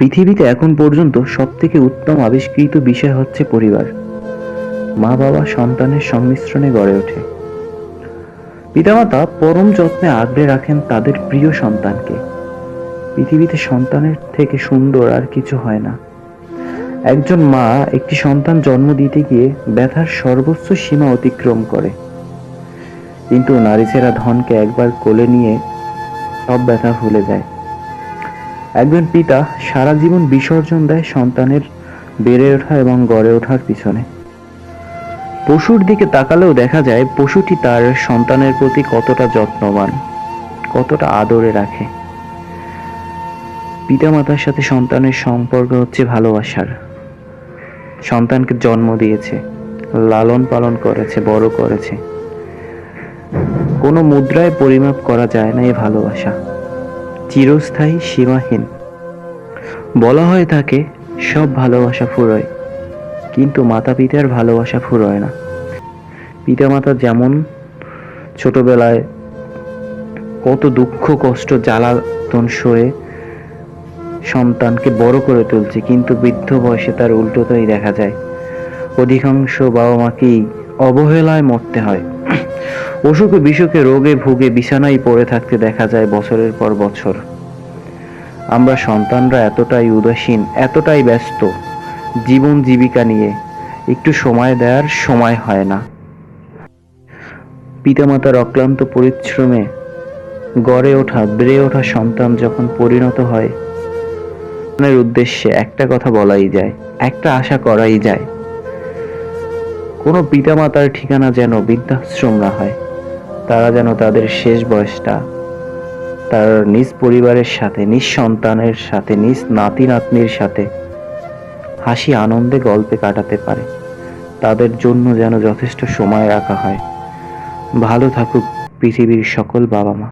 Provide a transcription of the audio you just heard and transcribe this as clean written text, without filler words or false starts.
পৃথিবীতে এখন পর্যন্ত সবথেকে উত্তম আবিষ্কৃত বিষয় হচ্ছে পরিবার। মা বাবা সন্তানের সংমিশ্রণে গড়ে ওঠে। পিতামাতা পরম যত্নে আগলে রাখেন তাদের প্রিয় সন্তানকে। পৃথিবীতে সন্তানের থেকে সুন্দর আর কিছু হয় না। একজন মা একটি সন্তান জন্ম দিতে গিয়ে ব্যথার সর্বোচ্চ সীমা অতিক্রম করে, কিন্তু নারীছেড়া ধনকে একবার কোলে নিয়ে সব ব্যথা ভুলে যায়। একজন পিতা সারা জীবন বিসর্জন দেয় সন্তানের বেড়ে ওঠা এবং গড়ে ওঠার পিছনে। পশুর দিকে তাকালেও দেখা যায় পশুটি তার সন্তানের প্রতি কতটা যত্নবান, কতটা আদরে রাখে। পিতামাতার সাথে সন্তানের সম্পর্ক হচ্ছে ভালোবাসার। সন্তানকে জন্ম দিয়েছে, লালন পালন করেছে, বড় করেছে। কোনো মুদ্রায় পরিমাপ করা যায় না এই ভালোবাসা। চিরস্থায়ী, সীমাহীন। বলা হয়ে থাকে সব ভালোবাসা ফুরোয়, কিন্তু মাতা পিতার ভালোবাসা ফুরোয় না। পিতামাতা যেমন ছোটবেলায় কত দুঃখ কষ্ট জ্বালাতন সয়ে সন্তানকে বড় করে তুলছে, কিন্তু বৃদ্ধ বয়সে তার উল্টোটাই দেখা যায়। অধিকাংশ বাবা মাকেই অবহেলায় মরতে হয়। অসুখে বিসুখে রোগে ভুগে বিছানায় পড়ে থাকতে দেখা যায় বছরের পর বছর। আমরা সন্তানরা এতটাই উদাসীন, এতটাই ব্যস্ত জীবন জীবিকা নিয়ে, একটু সময় দেওয়ার সময় হয় না। পিতামাতার অক্লান্ত পরিশ্রমে গড়ে ওঠা বেড়ে ওঠা সন্তান যখন পরিণত হয়, সন্তানের উদ্দেশ্যে একটা কথা বলাই যায়, একটা আশা করাই যায়, কোনো পিতামাতার ঠিকানা যেন বৃদ্ধাশ্রম না হয়। তারা যেন তাদের শেষ বয়সটা তার নিজ পরিবারের সাথে, নিজ সন্তানের সাথে, নিজ নাতি নাতনির সাথে হাসি আনন্দে গল্পে কাটাতে পারে। তাদের জন্য যেন যথেষ্ট সময় রাখা হয়। ভালো থাকুক পৃথিবীর সকল বাবা মা।